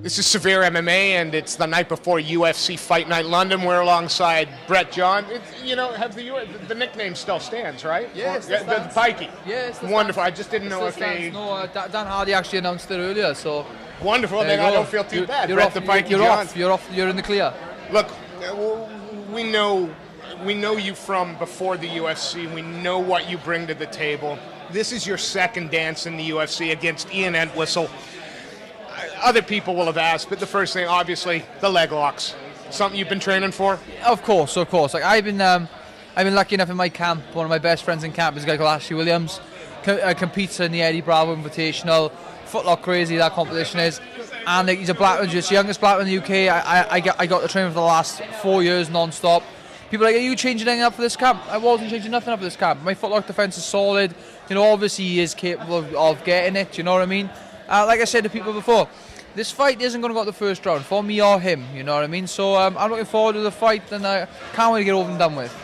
This is Severe MMA, and it's the night before UFC Fight Night London. We're alongside Brett John. Have the nickname still stands, right? Yes, the Pikey. Yes, wonderful. I just didn't know if they. No, Dan Hardy actually announced it earlier, so. Wonderful. Then I don't feel too bad. You're Brett off, the Pikey you're John. off. You're off. You're in the clear. Look, we know you from before the UFC. We know what you bring to the table. This is your second dance in the UFC against Ian Entwistle. Other people will have asked, but the first thing, obviously, the leg locks. Something you've been training for? Of course. Like I've been lucky enough in my camp. One of my best friends in camp is a guy called Ashley Williams. Competes in the Eddie Bravo Invitational. Footlock crazy that competition is, and he's a black man, just youngest black man in the UK. I got to train for the last 4 years non-stop. People are like, are you changing anything up for this camp? I wasn't changing nothing up for this camp. My footlock defense is solid. Obviously he is capable of getting it. You know what I mean? Like I said to people before, this fight isn't going to go to the first round for me or him. You know what I mean? So I'm looking forward to the fight, and I can't wait to get over and done with.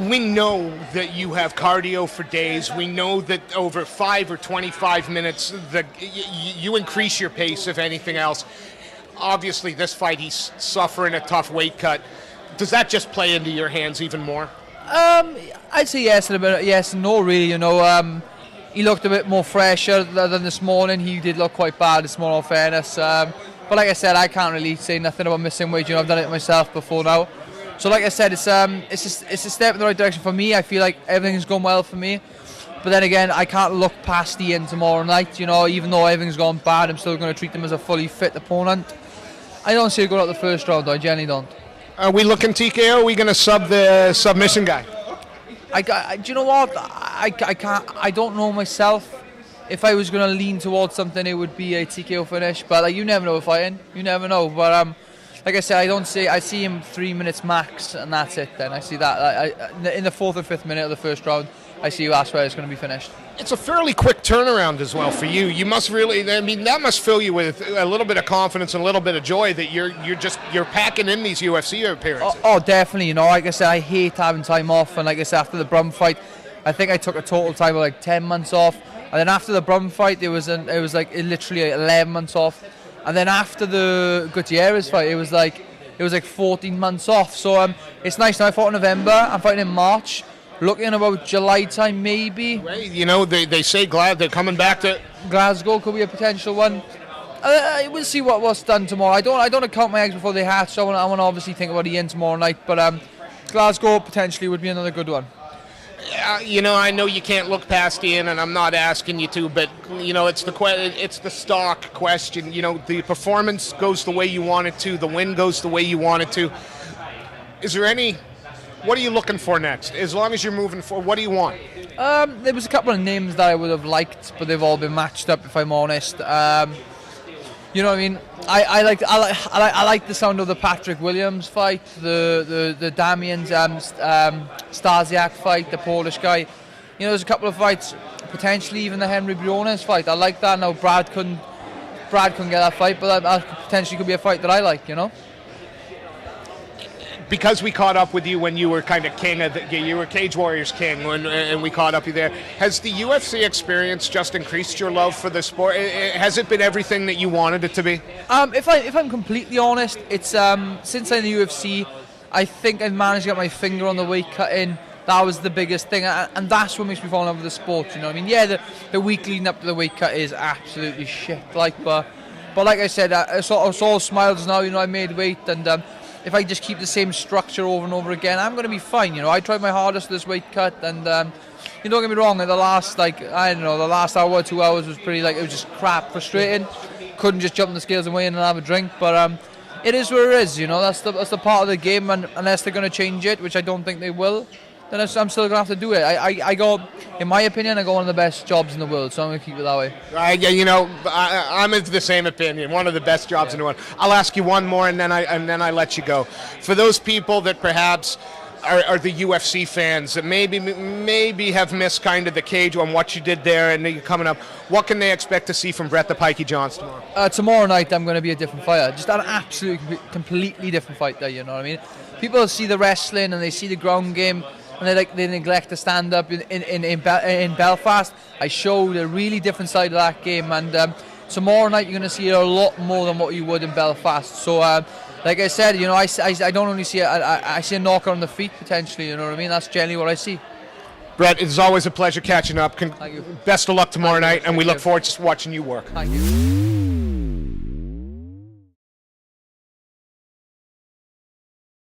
We know that you have cardio for days. We know that over 5 or 25 minutes, you increase your pace, if anything else. Obviously, this fight, he's suffering a tough weight cut. Does that just play into your hands even more? I'd say yes and a bit. Yes and no, really. He looked a bit more fresher than this morning. He did look quite bad this morning, in fairness. But like I said, I can't really say nothing about missing weight. I've done it myself before now. So like I said, it's a step in the right direction for me. I feel like everything's gone well for me. But then again, I can't look past the end tomorrow night. Even though everything's gone bad, I'm still going to treat them as a fully fit opponent. I don't see it going out the first round, though. I genuinely don't. Are we looking TKO? Are we going to sub the submission guy? Do you know what? I can't. I don't know myself. If I was going to lean towards something, it would be a TKO finish. But you never know with fighting. You never know. But like I said, I see him 3 minutes max, and that's it. Then I see that in the 4th or 5th minute of the first round, I see that's where it's going to be finished. It's a fairly quick turnaround as well for you. You must really, that must fill you with a little bit of confidence and a little bit of joy that you're packing in these UFC appearances. Oh, definitely. Like I said, I hate having time off, and like I said, after the Brum fight, I think I took a total time of like 10 months off, and then after the Brum fight, it was literally 11 months off, and then after the Gutierrez fight, it was like 14 months off. So it's nice now. I fought in November. I'm fighting in March. Looking about July time, maybe. They say they're coming back to Glasgow. Could be a potential one. We'll see what's done tomorrow. I don't want to count my eggs before they hatch. So I want to obviously think about Ian tomorrow night. But Glasgow potentially would be another good one. I know you can't look past Ian, and I'm not asking you to, but it's the stock question. The performance goes the way you want it to. The win goes the way you want it to. Is there any? What are you looking for next? As long as you're moving forward, what do you want? There was a couple of names that I would have liked, but they've all been matched up, if I'm honest. You know what I mean? I like the sound of the Patrick Williams fight, the Damian Stasiak fight, the Polish guy. There's a couple of fights, potentially even the Henry Briones fight. I like that. Now Brad couldn't get that fight, but that potentially could be a fight that I like. Because we caught up with you when you were kind of king you were Cage Warriors king, and we caught up with you there. Has the UFC experience just increased your love for the sport? Has it been everything that you wanted it to be? If I'm completely honest, it's since I'm in the UFC, I think I've managed to get my finger on the weight cutting. That was the biggest thing, and that's what makes me fall in love with the sport. Yeah, the week leading up to the weight cut is absolutely shit. But like I said, it's all smiles now. I made weight, and if I just keep the same structure over and over again, I'm going to be fine. I tried my hardest for this weight cut, and don't get me wrong. The last hour, 2 hours was pretty it was just crap, frustrating. Couldn't just jump on the scales and weigh in and have a drink, but it is what it is. That's the part of the game, and unless they're going to change it, which I don't think they will, then I'm still going to have to do it. I go, in my opinion, I go one of the best jobs in the world, so I'm going to keep it that way. I'm of the same opinion. One of the best jobs in the world. I'll ask you one more, and then I let you go. For those people that perhaps are the UFC fans that maybe have missed kind of the cage on what you did there, and you're coming up, what can they expect to see from Brett the Pikey Johns tomorrow? Tomorrow night, I'm going to be a different fighter. Just an absolutely, completely different fighter. You know what I mean? People see the wrestling and they see the ground game, and they neglect to stand up in Belfast. I showed a really different side of that game, and tomorrow night you're going to see a lot more than what you would in Belfast. So, like I said, you know, I don't only see I see a knocker on the feet potentially. You know what I mean? That's generally what I see. Brett, it's always a pleasure catching up. Thank you. Best of luck tomorrow night, and we Thank look you. forward to watching you work. Thank you.